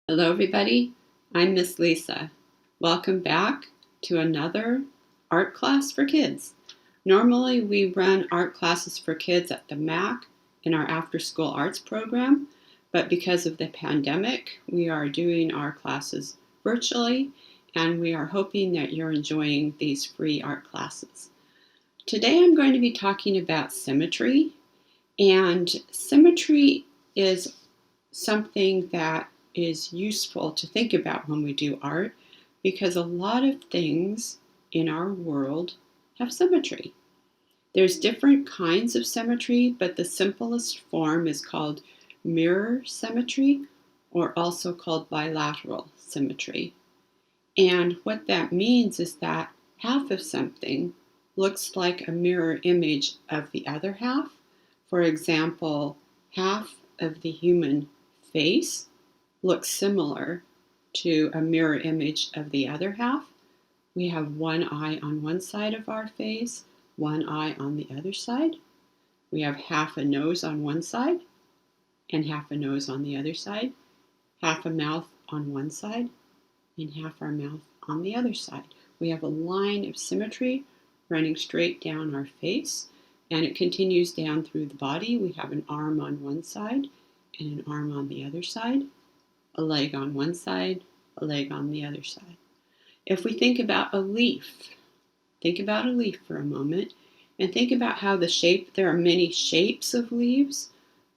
Hello everybody, I'm Miss Lisa. Welcome back to another art class for kids. Normally we run art classes for kids at the MAC in our after-school arts program, but because of the pandemic, we are doing our classes virtually, and we are hoping that you're enjoying these free art classes. Today I'm going to be talking about symmetry, and symmetry is something that is useful to think about when we do art, because a lot of things in our world have symmetry. There's different kinds of symmetry, but the simplest form is called mirror symmetry, or also called bilateral symmetry. And what that means is that half of something looks like a mirror image of the other half. For example, half of the human face looks similar to a mirror image of the other half. We have one eye on one side of our face, one eye on the other side. We have half a nose on one side and half a nose on the other side, half a mouth on one side and half our mouth on the other side. We have a line of symmetry running straight down our face, and it continues down through the body. We have an arm on one side and an arm on the other side, a leg on one side, a leg on the other side. If we think about a leaf for a moment, and think about how there are many shapes of leaves,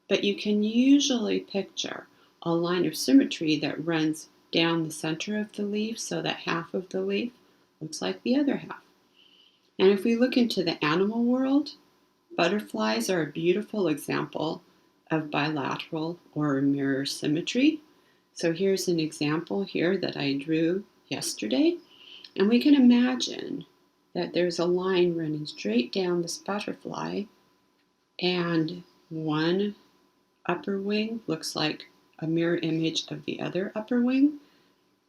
but you can usually picture a line of symmetry that runs down the center of the leaf so that half of the leaf looks like the other half. And if we look into the animal world, butterflies are a beautiful example of bilateral or mirror symmetry. So here's an example here that I drew yesterday, and we can imagine that there's a line running straight down this butterfly, and one upper wing looks like a mirror image of the other upper wing.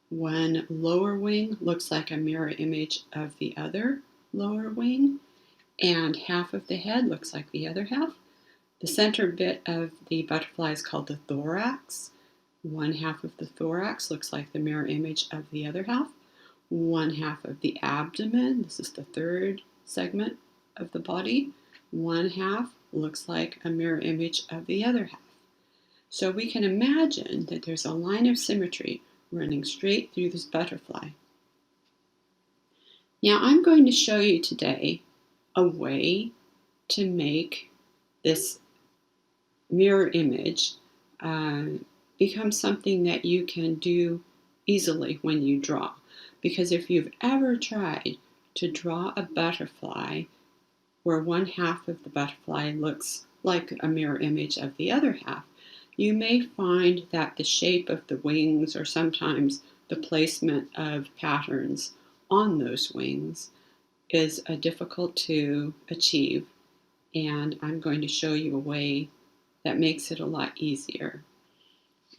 One lower wing looks like a mirror image of the other lower wing, and half of the head looks like the other half. The center bit of the butterfly is called the thorax. One half of the thorax looks like the mirror image of the other half. One half of the abdomen, this is the third segment of the body, one half looks like a mirror image of the other half. So we can imagine that there's a line of symmetry running straight through this butterfly. Now I'm going to show you today a way to make this mirror image become something that you can do easily when you draw. Because if you've ever tried to draw a butterfly where one half of the butterfly looks like a mirror image of the other half, you may find that the shape of the wings, or sometimes the placement of patterns on those wings, is difficult to achieve. And I'm going to show you a way that makes it a lot easier.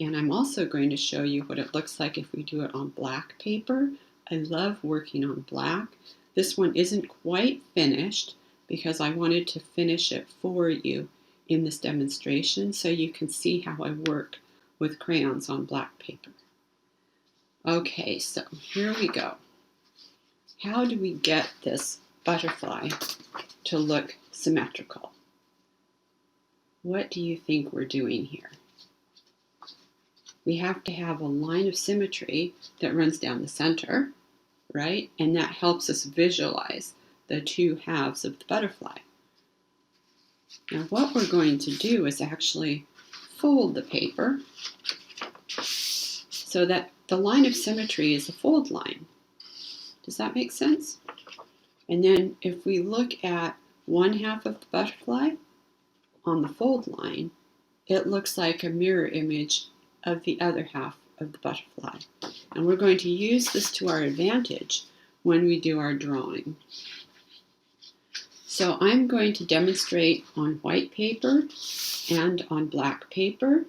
And I'm also going to show you what it looks like if we do it on black paper. I love working on black. This one isn't quite finished because I wanted to finish it for you in this demonstration so you can see how I work with crayons on black paper. Okay, so here we go. How do we get this butterfly to look symmetrical? What do you think we're doing here? We have to have a line of symmetry that runs down the center, right? And that helps us visualize the two halves of the butterfly. Now what we're going to do is actually fold the paper so that the line of symmetry is a fold line. Does that make sense? And then if we look at one half of the butterfly on the fold line, it looks like a mirror image of the other half of the butterfly. And we're going to use this to our advantage when we do our drawing. So I'm going to demonstrate on white paper and on black paper.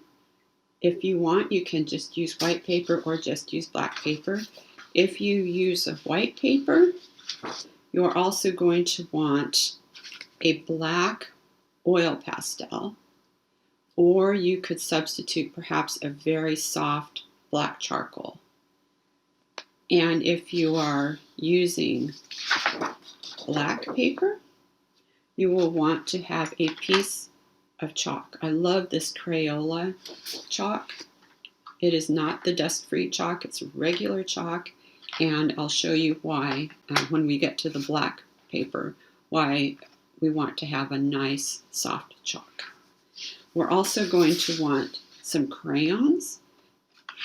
If you want, you can just use white paper or just use black paper. If you use a white paper, you're also going to want a black oil pastel, or you could substitute perhaps a very soft black charcoal. And if you are using black paper, you will want to have a piece of chalk. I love this Crayola chalk. It is not the dust-free chalk, it's regular chalk, and I'll show you why when we get to the black paper, why we want to have a nice soft chalk. We're also going to want some crayons.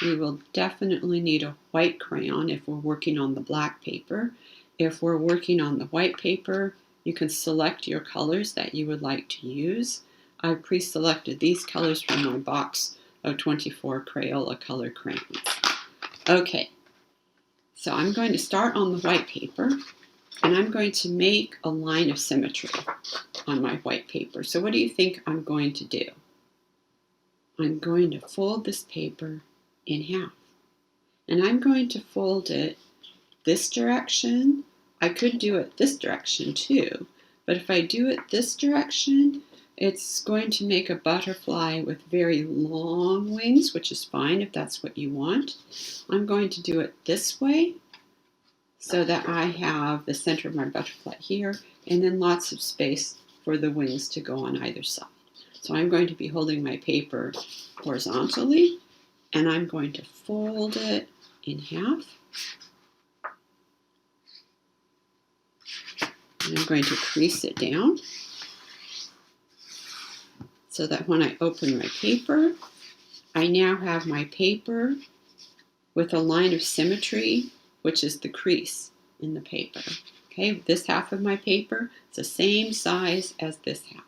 We will definitely need a white crayon if we're working on the black paper. If we're working on the white paper, you can select your colors that you would like to use. I've pre-selected these colors from my box of 24 Crayola color crayons. Okay, so I'm going to start on the white paper, and I'm going to make a line of symmetry on my white paper. So what do you think I'm going to do? I'm going to fold this paper in half, and I'm going to fold it this direction. I could do it this direction too, but if I do it this direction, it's going to make a butterfly with very long wings, which is fine if that's what you want. I'm going to do it this way so that I have the center of my butterfly here, and then lots of space for the wings to go on either side. So I'm going to be holding my paper horizontally, and I'm going to fold it in half. And I'm going to crease it down so that when I open my paper, I now have my paper with a line of symmetry, which is the crease in the paper. Okay, this half of my paper is the same size as this half.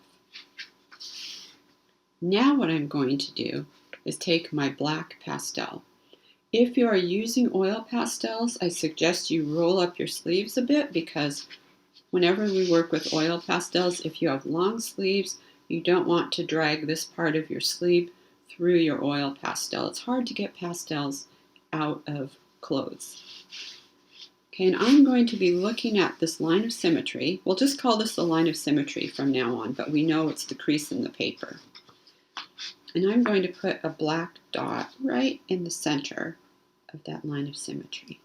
Now what I'm going to do is take my black pastel. If you are using oil pastels, I suggest you roll up your sleeves a bit, because whenever we work with oil pastels, if you have long sleeves, you don't want to drag this part of your sleeve through your oil pastel. It's hard to get pastels out of clothes. Okay, and I'm going to be looking at this line of symmetry. We'll just call this the line of symmetry from now on, but we know it's the crease in the paper. And I'm going to put a black dot right in the center of that line of symmetry.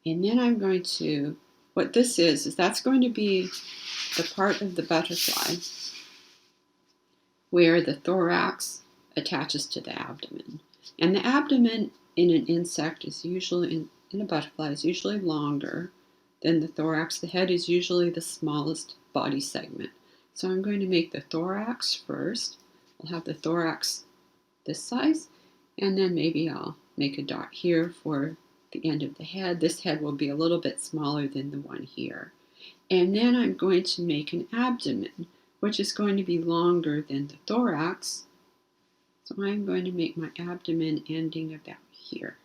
And then I'm going to, what this is that's going to be the part of the butterfly where the thorax attaches to the abdomen. And the abdomen in an insect is usually, in a butterfly, is usually longer than the thorax. The head is usually the smallest body segment. So I'm going to make the thorax first. I'll have the thorax this size, and then maybe I'll make a dot here for the end of the head. This head will be a little bit smaller than the one here. And then I'm going to make an abdomen, which is going to be longer than the thorax. So I'm going to make my abdomen ending about here.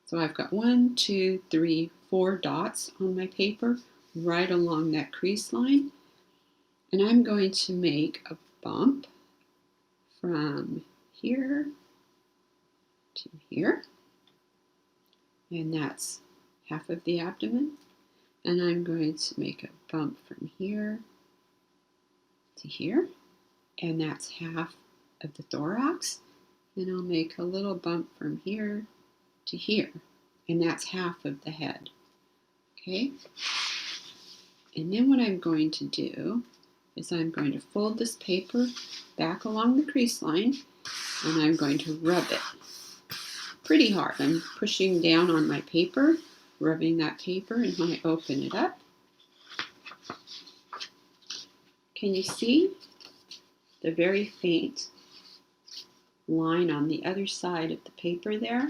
So I've got 1, 2, 3, 4 dots on my paper right along that crease line. And I'm going to make a bump from here to here. And that's half of the abdomen. And I'm going to make a bump from here to here. And that's half of the thorax. And I'll make a little bump from here to here. And that's half of the head. Okay? And then what I'm going to do is I'm going to fold this paper back along the crease line, and I'm going to rub it pretty hard. I'm pushing down on my paper, rubbing that paper, and when I open it up, can you see the very faint line on the other side of the paper there?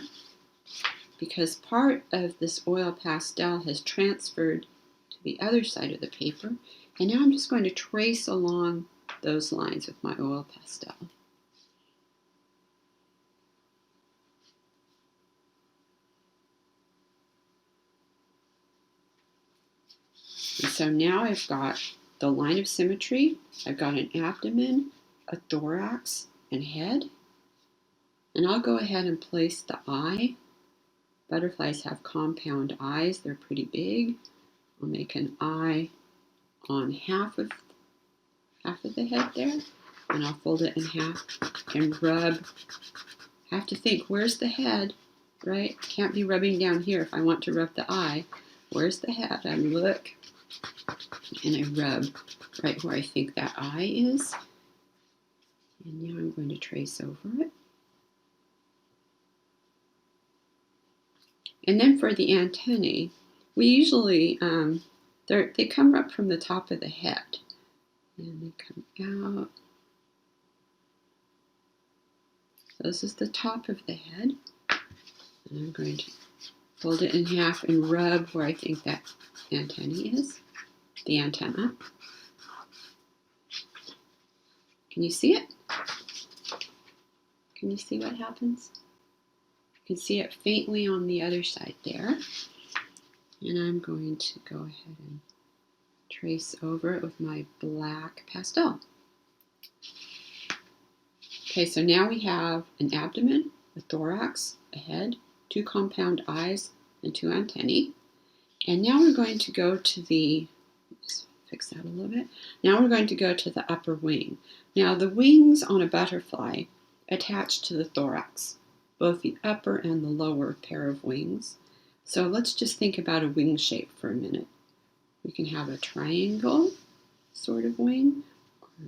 Because part of this oil pastel has transferred to the other side of the paper, and now I'm just going to trace along those lines with my oil pastel. And so now I've got the line of symmetry, I've got an abdomen, a thorax, and head. And I'll go ahead and place the eye. Butterflies have compound eyes, they're pretty big. I'll make an eye on half of the head there, and I'll fold it in half and rub I have to think, where's the head, right? I can't be rubbing down here if I want to rub the eye. Where's the head? I look, and I rub right where I think that eye is. And now I'm going to trace over it. And then for the antennae, we usually, they come up from the top of the head. And they come out. So this is the top of the head. And I'm going to fold it in half and rub where I think that antennae is, the antenna. Can you see it? Can you see what happens? You can see it faintly on the other side there. And I'm going to go ahead and trace over it with my black pastel. Okay, so now we have an abdomen, a thorax, a head, 2 compound eyes, and 2 antennae. And now we're going to go to the, just fix that a little bit. Now we're going to go to the upper wing. Now the wings on a butterfly attach to the thorax, both the upper and the lower pair of wings. So let's just think about a wing shape for a minute. We can have a triangle sort of wing, or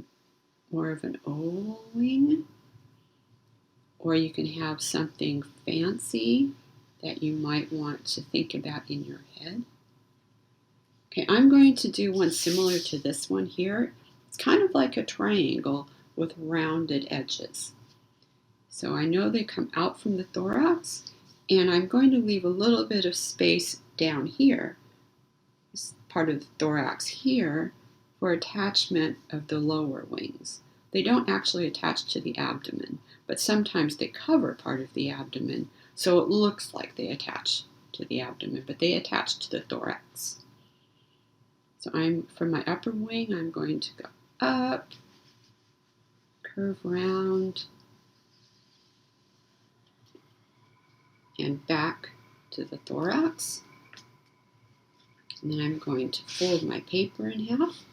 more of an oval wing, or you can have something fancy that you might want to think about in your head. Okay, I'm going to do one similar to this one here. It's kind of like a triangle with rounded edges. So I know they come out from the thorax, and I'm going to leave a little bit of space down here, this part of the thorax here, for attachment of the lower wings. They don't actually attach to the abdomen, but sometimes they cover part of the abdomen, so it looks like they attach to the abdomen, but they attach to the thorax. So from my upper wing, I'm going to go up, curve around, and back to the thorax. And then I'm going to fold my paper in half.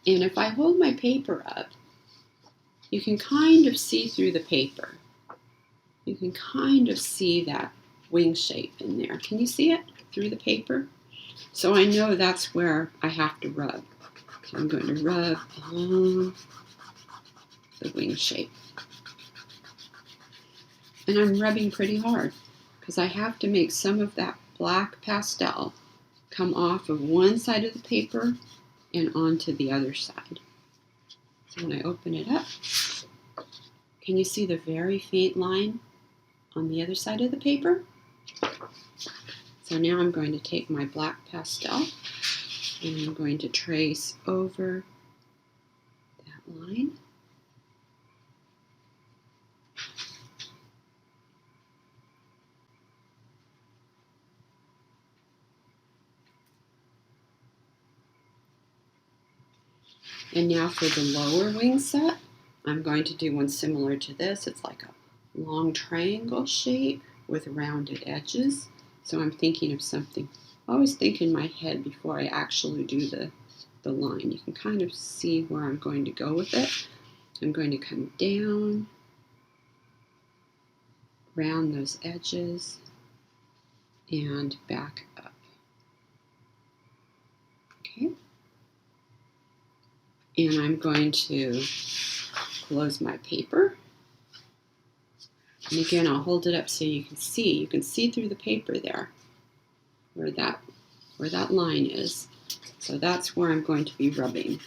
And if I hold my paper up, you can kind of see through the paper. You can kind of see that wing shape in there. Can you see it through the paper? So I know that's where I have to rub. So I'm going to rub along the wing shape. And I'm rubbing pretty hard because I have to make some of that black pastel come off of one side of the paper and onto the other side. So when I open it up, can you see the very faint line on the other side of the paper? So now I'm going to take my black pastel and I'm going to trace over that line. And now for the lower wing set, I'm going to do one similar to this. It's like a long triangle shape with rounded edges. So I'm thinking of something. I always think in my head before I actually do the line. You can kind of see where I'm going to go with it. I'm going to come down, round those edges, and back up. Okay. And I'm going to close my paper. And again, I'll hold it up so you can see. You can see through the paper there where that line is. So that's where I'm going to be rubbing.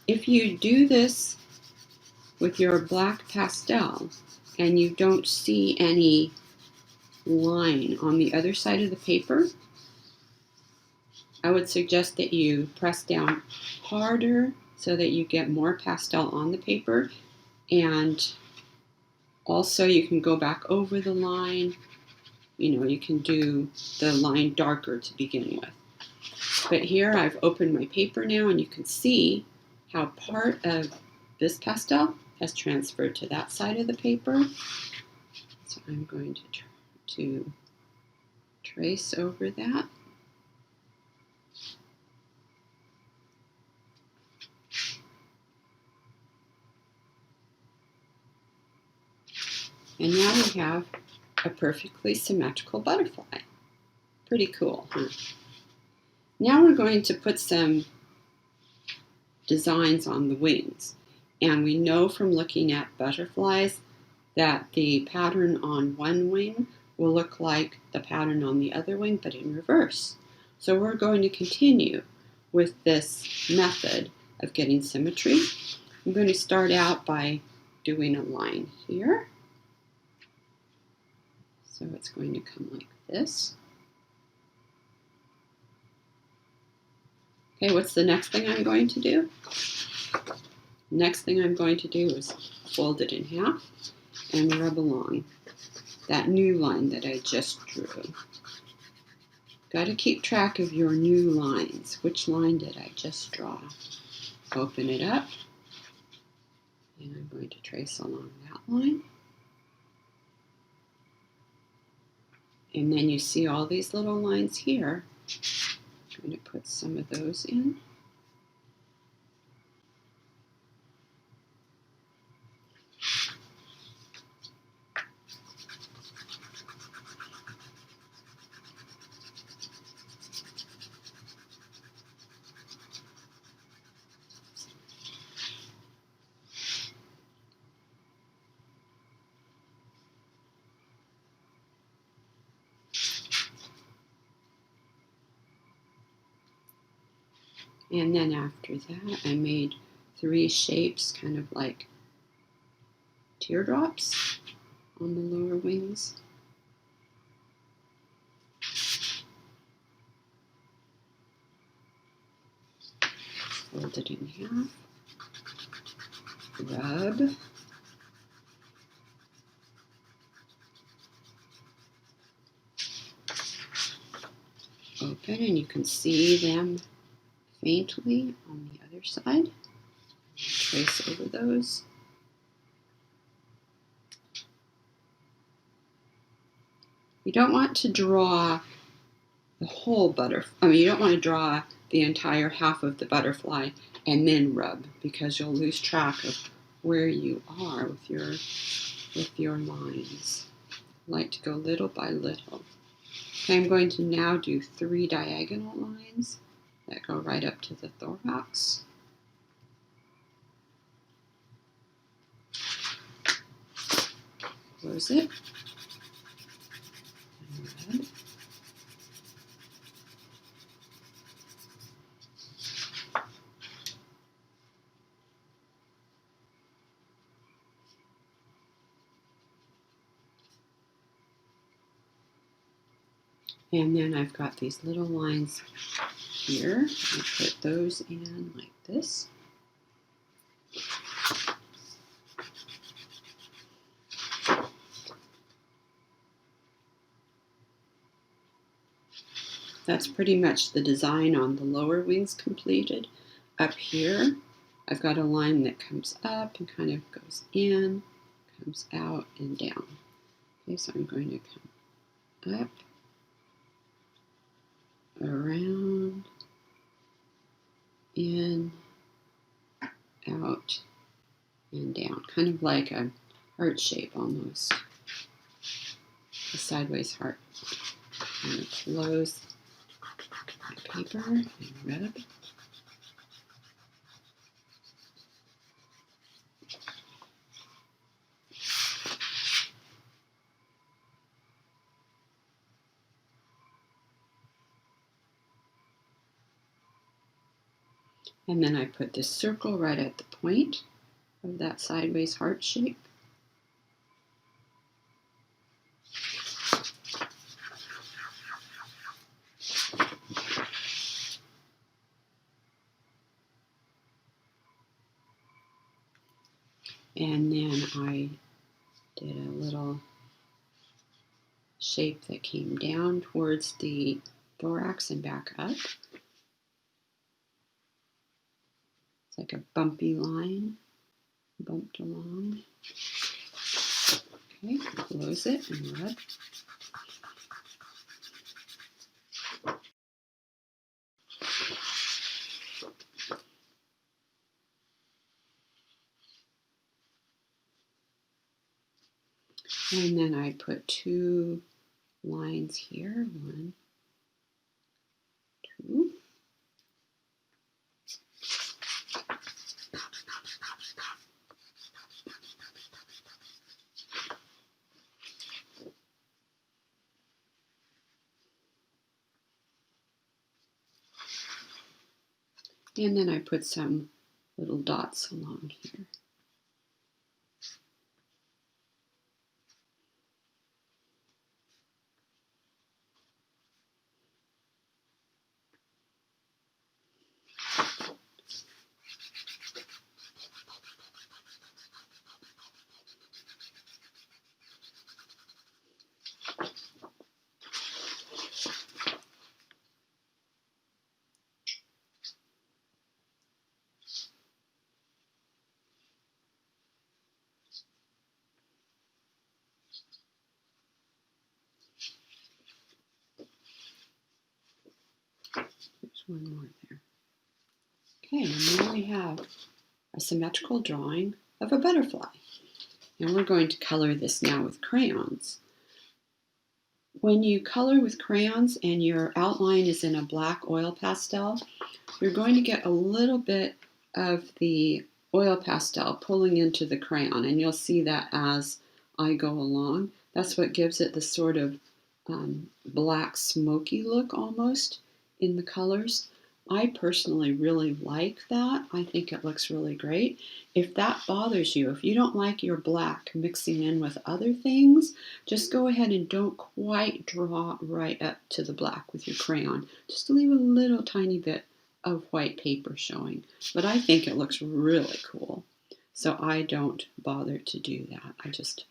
If you do this with your black pastel and you don't see any line on the other side of the paper, I would suggest that you press down harder so that you get more pastel on the paper, and also you can go back over the line. You know, you can do the line darker to begin with. But here I've opened my paper now and you can see how part of this pastel has transferred to that side of the paper. So I'm going to trace over that. And now we have a perfectly symmetrical butterfly. Pretty cool, huh? Now we're going to put some designs on the wings. And we know from looking at butterflies that the pattern on one wing will look like the pattern on the other wing, but in reverse. So we're going to continue with this method of getting symmetry. I'm going to start out by doing a line here. So it's going to come like this. Okay, what's the next thing I'm going to do? Next thing I'm going to do is fold it in half and rub along that new line that I just drew. Got to keep track of your new lines. Which line did I just draw? Open it up, and I'm going to trace along that line. And then you see all these little lines here. I'm going to put some of those in. And then after that, I made 3 shapes, kind of like teardrops on the lower wings. Fold it in half. Rub. Open, and you can see them faintly on the other side. Trace over those. You don't want to draw the whole butterfly. You don't want to draw the entire half of the butterfly and then rub, because you'll lose track of where you are with your lines. I like to go little by little. Okay, I'm going to now do 3 diagonal lines that go right up to the thorax. Close it. And rub. And then I've got these little lines here. I put those in like this. That's pretty much the design on the lower wings completed. Up here, I've got a line that comes up and kind of goes in, comes out and down. Okay, so I'm going to come up, around, in, out, and down. Kind of like a heart shape almost. A sideways heart. I'm going to close my paper and rub. And then I put this circle right at the point of that sideways heart shape. And then I did a little shape that came down towards the thorax and back up. It's like a bumpy line, bumped along. Okay, close it and rub. And then I put 2 lines here, 1, 2. And then I put some little dots along here. There's one more there. Okay, and now we have a symmetrical drawing of a butterfly. And we're going to color this now with crayons. When you color with crayons and your outline is in a black oil pastel, you're going to get a little bit of the oil pastel pulling into the crayon, and you'll see that as I go along. That's what gives it the sort of black smoky look almost in the colors. I personally really like that. I think it looks really great. If that bothers you, if you don't like your black mixing in with other things, just go ahead and don't quite draw right up to the black with your crayon. Just leave a little tiny bit of white paper showing. But I think it looks really cool. So I don't bother to do that. I just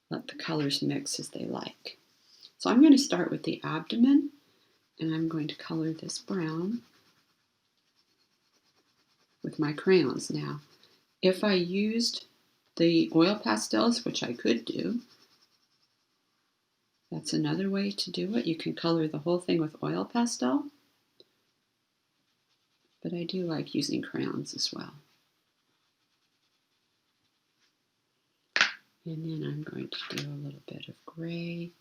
let the colors mix as they like. So I'm going to start with the abdomen, and I'm going to color this brown with my crayons. Now, if I used the oil pastels, which I could do, that's another way to do it. You can color the whole thing with oil pastel, but I do like using crayons as well. And then I'm going to do a little bit of gray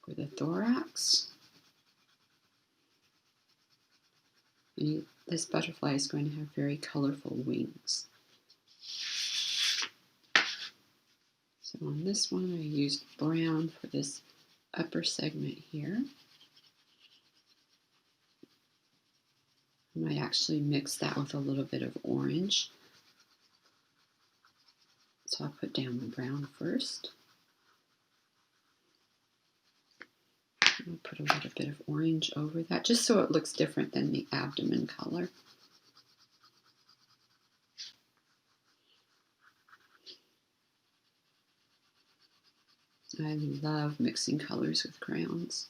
for the thorax. And this butterfly is going to have very colorful wings. So on this one, I used brown for this upper segment here. I might actually mix that with a little bit of orange. So I'll put down the brown first. I'll put a little bit of orange over that, just so it looks different than the abdomen color. I love mixing colors with crayons.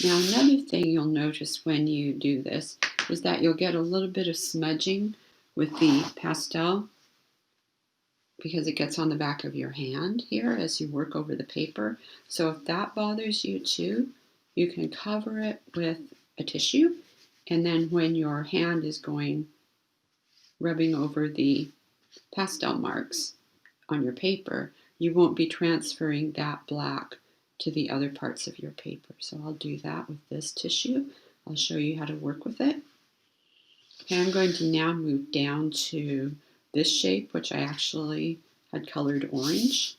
Now another thing you'll notice when you do this is that you'll get a little bit of smudging with the pastel because it gets on the back of your hand here as you work over the paper. So if that bothers you too, you can cover it with a tissue, and then when your hand is rubbing over the pastel marks on your paper, you won't be transferring that black to the other parts of your paper. So I'll do that with this tissue. I'll show you how to work with it. Okay, I'm going to now move down to this shape, which I actually had colored orange.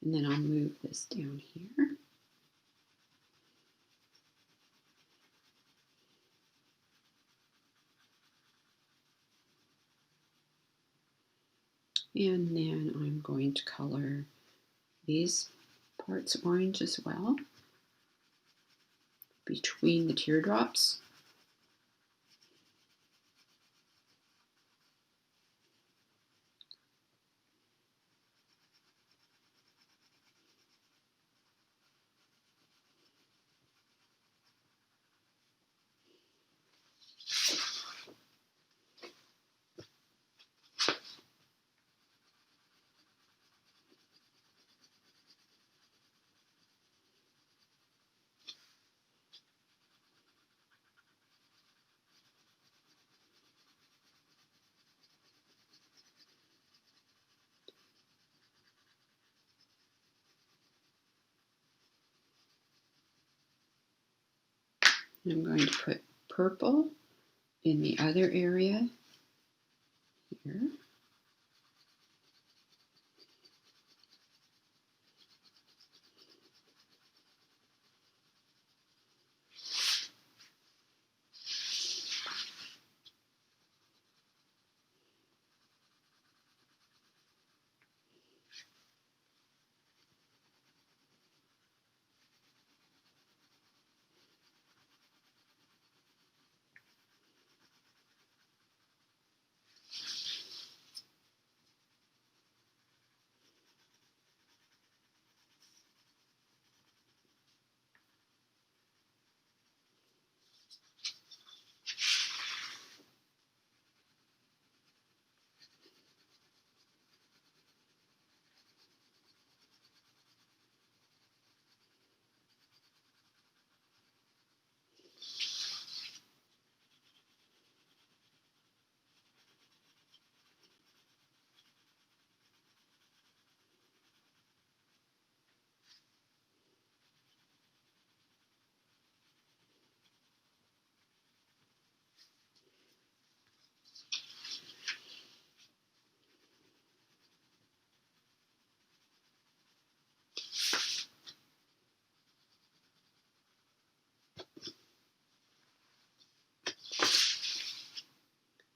And then I'll move this down here. And then I'm going to color these parts orange as well, between the teardrops. And I'm going to put purple in the other area here.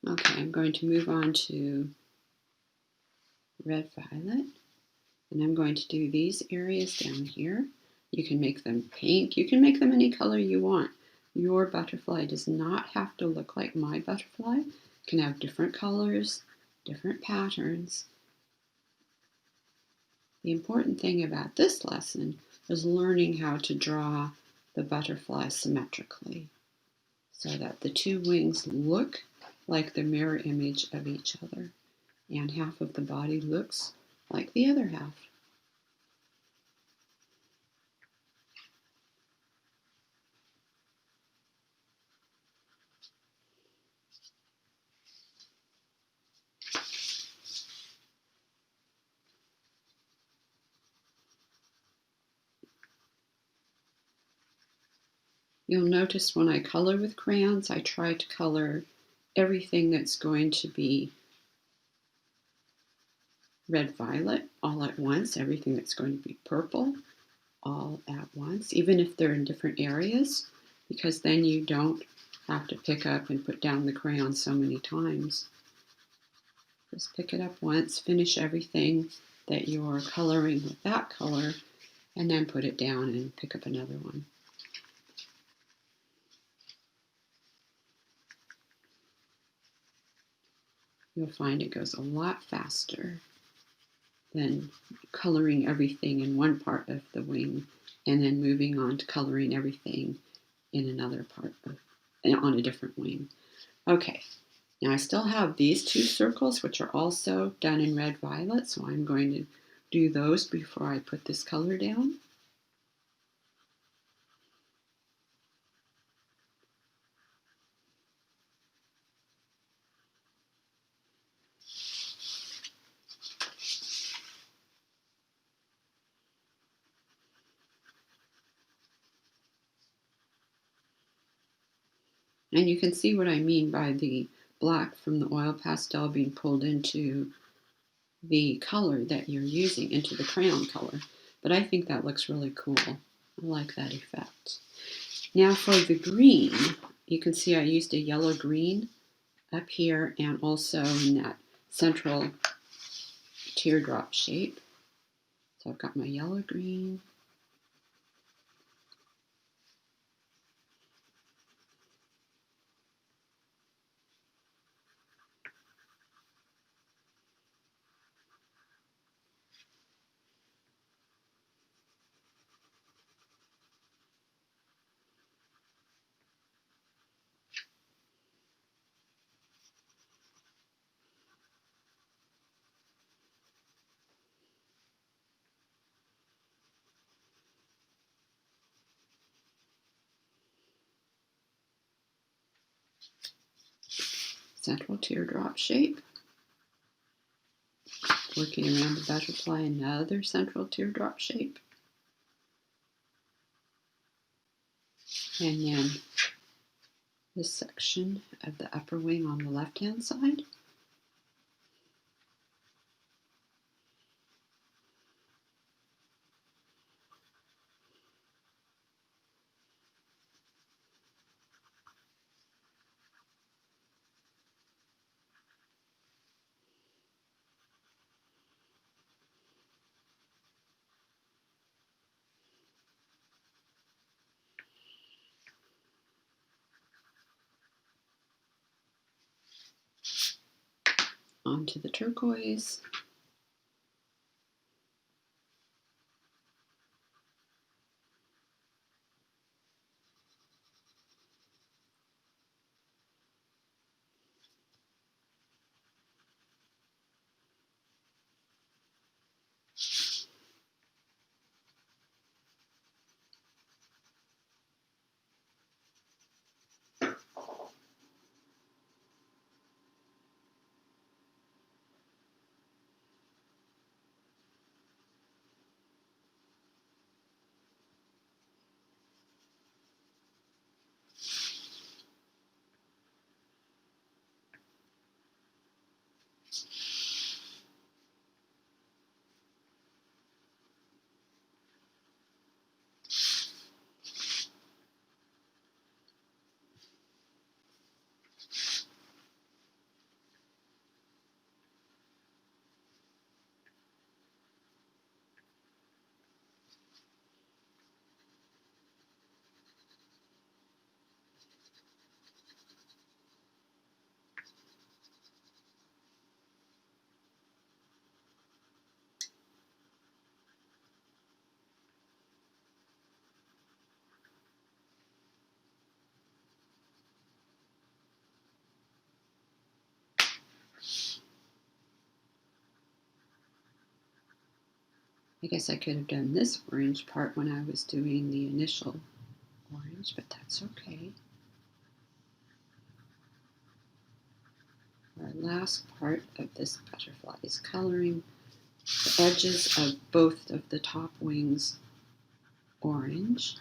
Okay, I'm going to move on to red violet, and I'm going to do these areas down here. You can make them pink, you can make them any color you want. Your butterfly does not have to look like my butterfly. It can have different colors, different patterns. The important thing about this lesson is learning how to draw the butterfly symmetrically so that the two wings look like the mirror image of each other, and half of the body looks like the other half. You'll notice when I color with crayons, I try to color everything that's going to be red-violet all at once, everything that's going to be purple all at once, even if they're in different areas, because then you don't have to pick up and put down the crayon so many times. Just pick it up once, finish everything that you're coloring with that color, and then put it down and pick up another one. You'll find it goes a lot faster than coloring everything in one part of the wing and then moving on to coloring everything in another part on a different wing. Okay, now I still have these two circles which are also done in red violet, so I'm going to do those before I put this color down. And you can see what I mean by the black from the oil pastel being pulled into the color that you're using, into the crayon color. But I think that looks really cool. I like that effect. Now for the green, you can see I used a yellow green up here and also in that central teardrop shape. So I've got my yellow green. Central teardrop shape. Working around the butterfly, another central teardrop shape. And then this section of the upper wing on the left-hand side. Onto the turquoise. I guess I could have done this orange part when I was doing the initial orange, but that's okay. Our last part of this butterfly is coloring the edges of both of the top wings orange.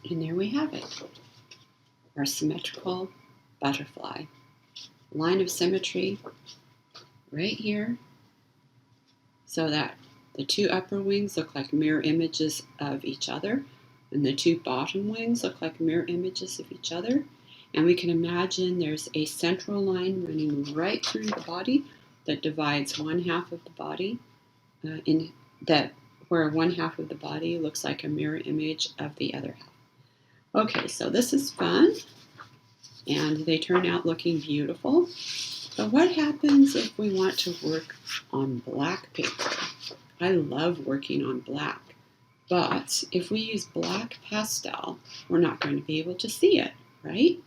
And there we have it, our symmetrical butterfly. Line of symmetry right here, so that the two upper wings look like mirror images of each other, and the two bottom wings look like mirror images of each other. And we can imagine there's a central line running right through the body that divides one half of the body where one half of the body looks like a mirror image of the other half. Okay, so this is fun, and they turn out looking beautiful. But what happens if we want to work on black paper? I love working on black, but if we use black pastel, we're not going to be able to see it, right?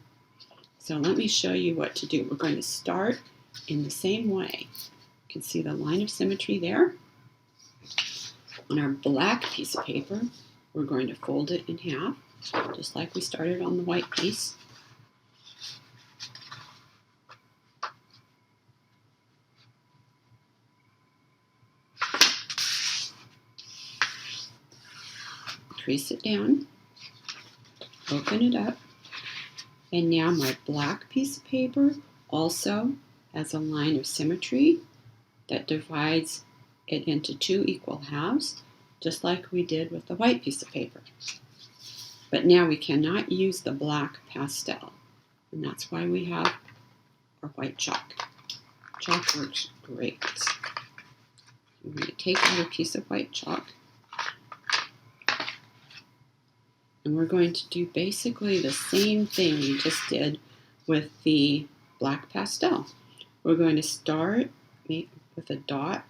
So let me show you what to do. We're going to start in the same way. You can see the line of symmetry there. On our black piece of paper, we're going to fold it in half, just like we started on the white piece. Crease it down, open it up, And now my black piece of paper also has a line of symmetry that divides it into two equal halves, just like we did with the white piece of paper. But now we cannot use the black pastel, and that's why we have our white chalk. Chalk works great. I'm going to take out a piece of white chalk, and we're going to do basically the same thing we just did with the black pastel. We're going to start with a dot,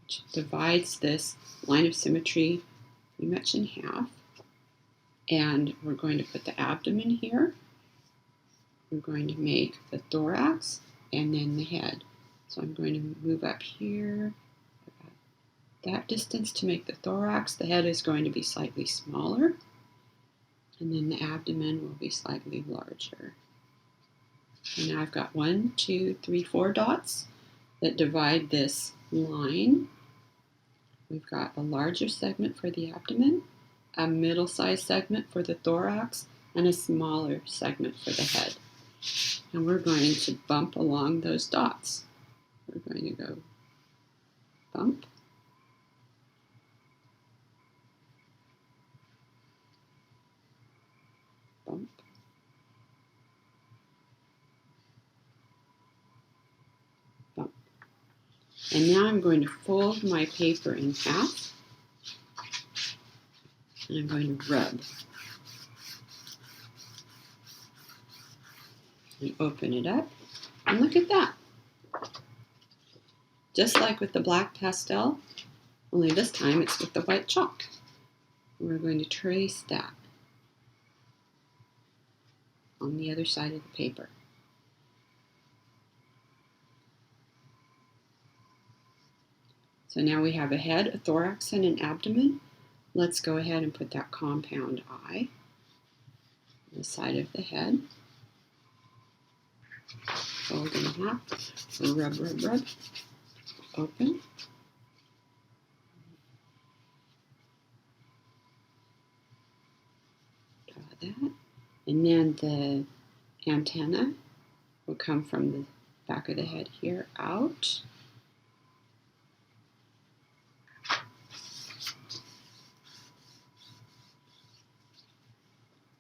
which divides this line of symmetry pretty much in half. And we're going to put the abdomen here. We're going to make the thorax and then the head. So I'm going to move up here about that distance to make the thorax. The head is going to be slightly smaller, and then the abdomen will be slightly larger. And now I've got 1, 2, 3, 4 dots that divide this line. We've got a larger segment for the abdomen, a middle-sized segment for the thorax, and a smaller segment for the head. And we're going to bump along those dots. We're going to go bump, bump, bump. And now I'm going to fold my paper in half, and I'm going to rub. And open it up, and look at that. Just like with the black pastel, only this time it's with the white chalk. And we're going to trace that on the other side of the paper. So now we have a head, a thorax, and an abdomen. Let's go ahead and put that compound eye on the side of the head. Fold in half, rub, rub, rub, open. Draw that. And then the antenna will come from the back of the head here out.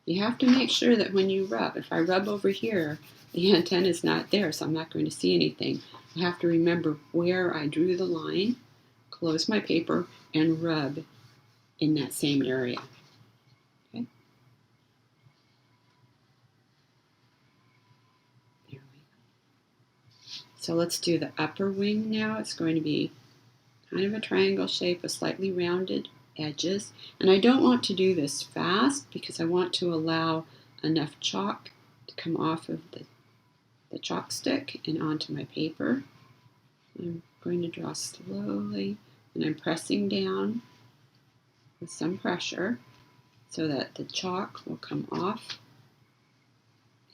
You have to make sure that when you rub, if I rub over here, the antenna is not there, so I'm not going to see anything. I have to remember where I drew the line, close my paper, and rub in that same area. Okay? There we go. So let's do the upper wing now. It's going to be kind of a triangle shape with slightly rounded edges. And I don't want to do this fast because I want to allow enough chalk to come off of the chalk stick and onto my paper. I'm going to draw slowly, and I'm pressing down with some pressure so that the chalk will come off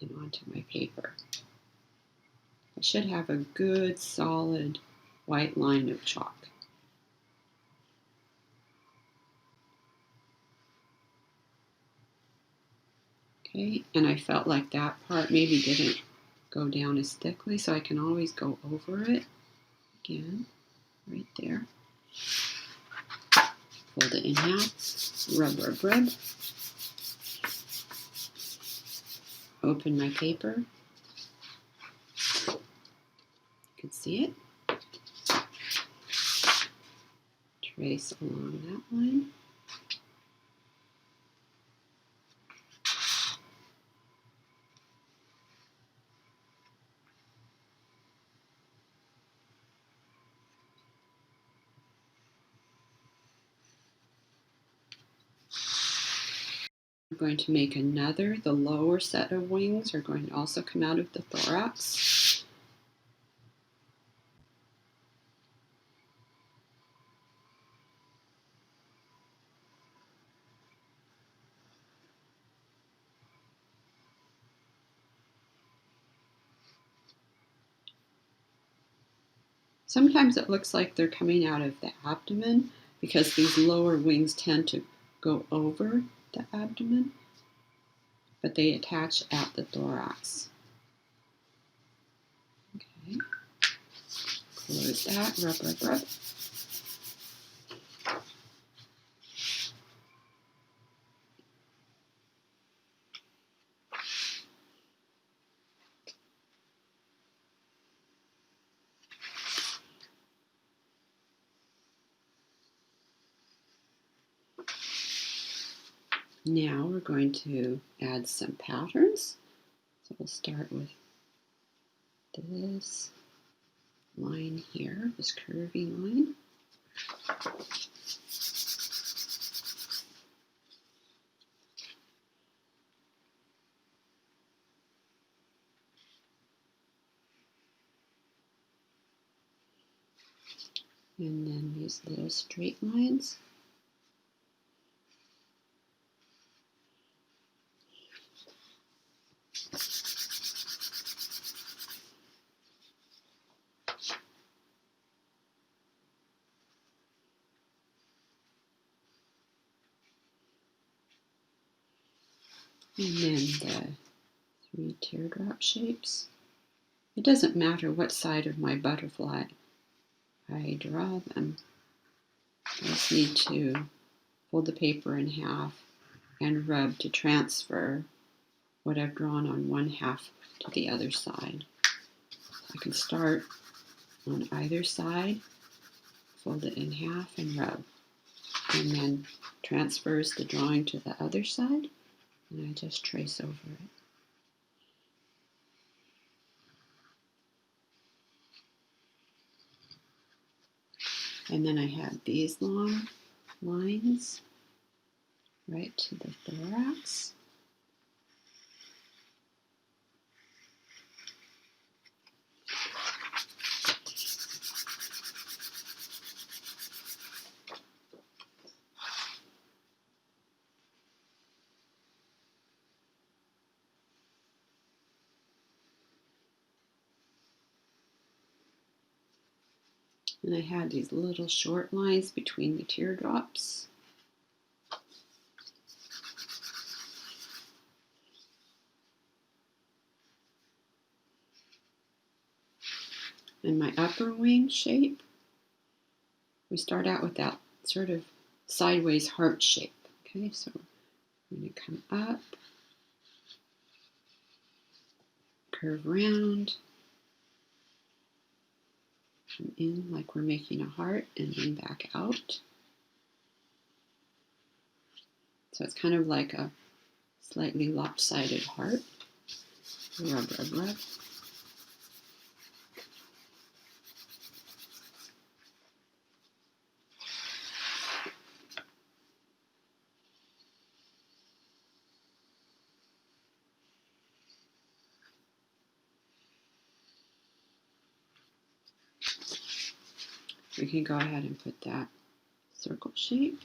and onto my paper. I should have a good solid white line of chalk. Okay, and I felt like that part maybe didn't go down as thickly, so I can always go over it again, right there. Fold it in half, rub, rub, rub. Open my paper. You can see it. Trace along that line. We're going to make the lower set of wings are going to also come out of the thorax. Sometimes it looks like they're coming out of the abdomen because these lower wings tend to go over the abdomen. but they attach at the thorax. Okay, close that, rub, rub, rub. Now we're going to add some patterns. So we'll start with this line here, this curvy line. And then these little straight lines. And then the 3 teardrop shapes. It doesn't matter what side of my butterfly I draw them. I just need to fold the paper in half and rub to transfer what I've drawn on one half to the other side. I can start on either side, fold it in half and rub, and then transfers the drawing to the other side, and I just trace over it. And then I have these long lines right to the thorax. And I had these little short lines between the teardrops. And my upper wing shape, we start out with that sort of sideways heart shape. Okay, so I'm going to come up, curve round, come in like we're making a heart, and then back out. So it's kind of like a slightly lopsided heart. Rub, rub, rub. We can go ahead and put that circle shape.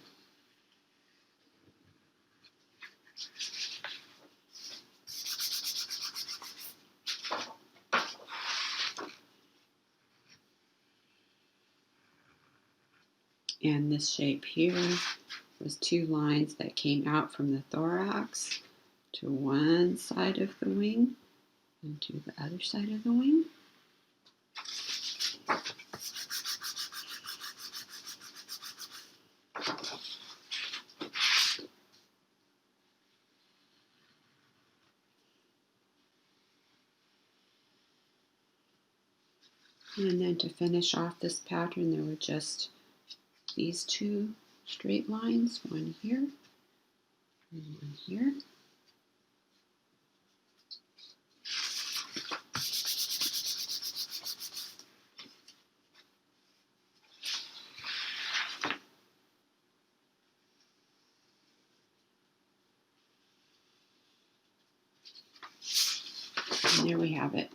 And this shape here was 2 lines that came out from the thorax to one side of the wing and to the other side of the wing. And then to finish off this pattern, there were just these 2 straight lines, one here and one here. And there we have it,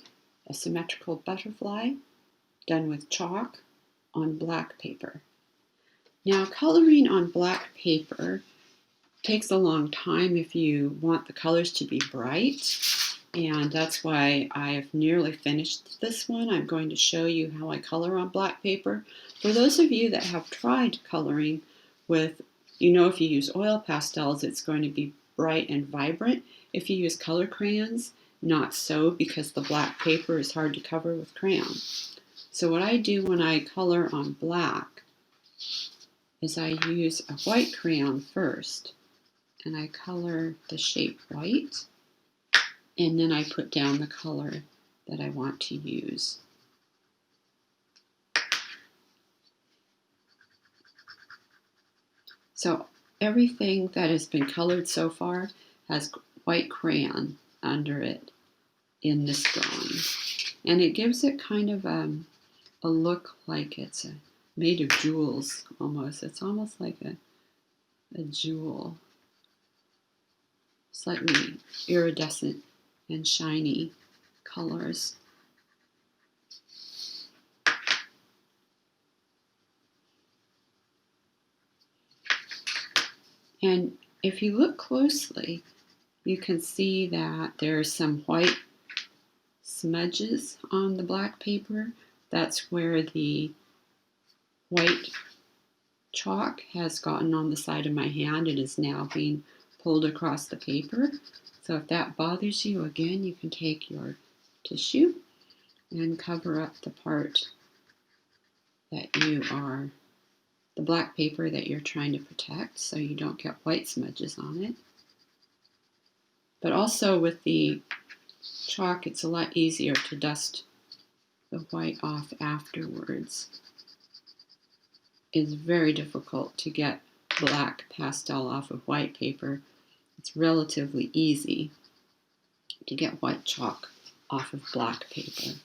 a symmetrical butterfly done with chalk on black paper. Now, coloring on black paper takes a long time if you want the colors to be bright, and that's why I've nearly finished this one. I'm going to show you how I color on black paper. For those of you that have tried coloring with, if you use oil pastels, it's going to be bright and vibrant. If you use color crayons, not so, because the black paper is hard to cover with crayon. So what I do when I color on black is I use a white crayon first, and I color the shape white, and then I put down the color that I want to use. So everything that has been colored so far has white crayon under it in this drawing. And it gives it kind of a look like it's made of jewels almost. It's almost like a jewel. Slightly iridescent and shiny colors. And if you look closely, you can see that there's some white smudges on the black paper. That's where the white chalk has gotten on the side of my hand and is now being pulled across the paper. So if that bothers you, again, you can take your tissue and cover up the part that the black paper that you're trying to protect, so you don't get white smudges on it. But also with the chalk, it's a lot easier to dust the white off afterwards. It's very difficult to get black pastel off of white paper. It's relatively easy to get white chalk off of black paper.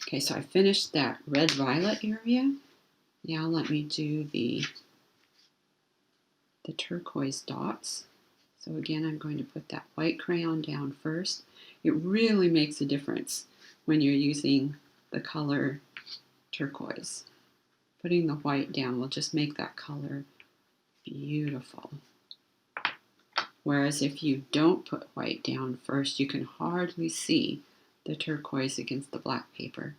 Okay, so I finished that red-violet area. Now let me do the turquoise dots. So again, I'm going to put that white crayon down first. It really makes a difference when you're using the color turquoise. Putting the white down will just make that color beautiful. Whereas if you don't put white down first, you can hardly see the turquoise against the black paper.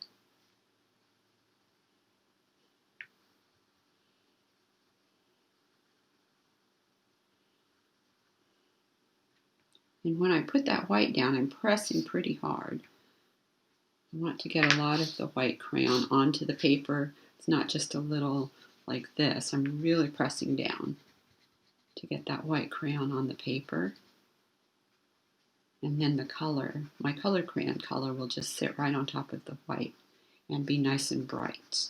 And when I put that white down, I'm pressing pretty hard. I want to get a lot of the white crayon onto the paper. It's not just a little like this. I'm really pressing down to get that white crayon on the paper. And then the color, my color crayon color, will just sit right on top of the white and be nice and bright.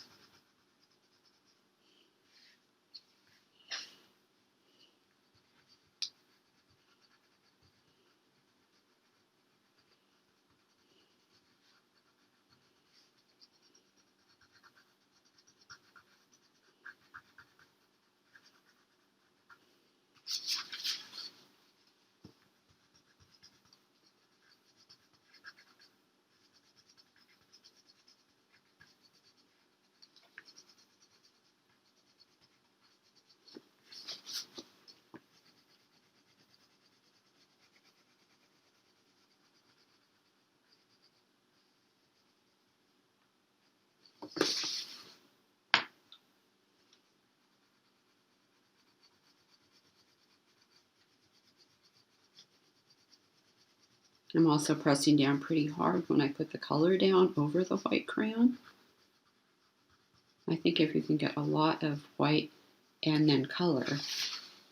I'm also pressing down pretty hard when I put the color down over the white crayon. I think if you can get a lot of white and then color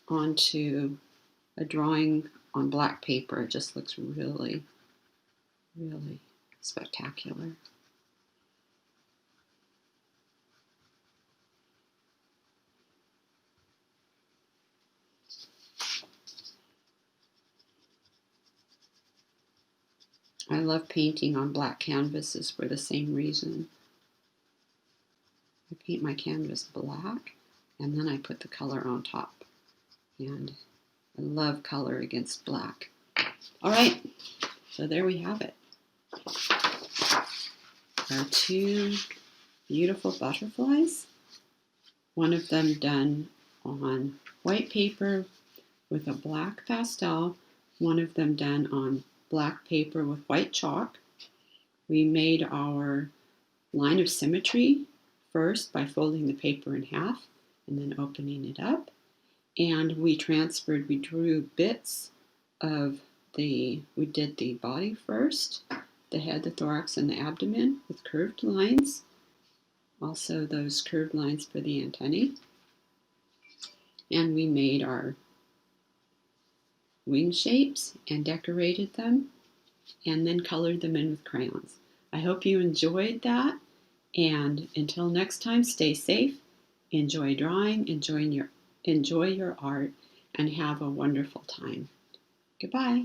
onto a drawing on black paper, it just looks really, really spectacular. I love painting on black canvases for the same reason. I paint my canvas black and then I put the color on top. And I love color against black. All right, so there we have it. Our two beautiful butterflies. One of them done on white paper with a black pastel. One of them done on black paper with white chalk. We made our line of symmetry first by folding the paper in half and then opening it up. And we drew bits of we did the body first, the head, the thorax, and the abdomen with curved lines. Also those curved lines for the antennae. And we made our wing shapes and decorated them and then colored them in with crayons. I hope you enjoyed that, and until next time, stay safe, enjoy drawing, enjoy your art, and have a wonderful time. Goodbye.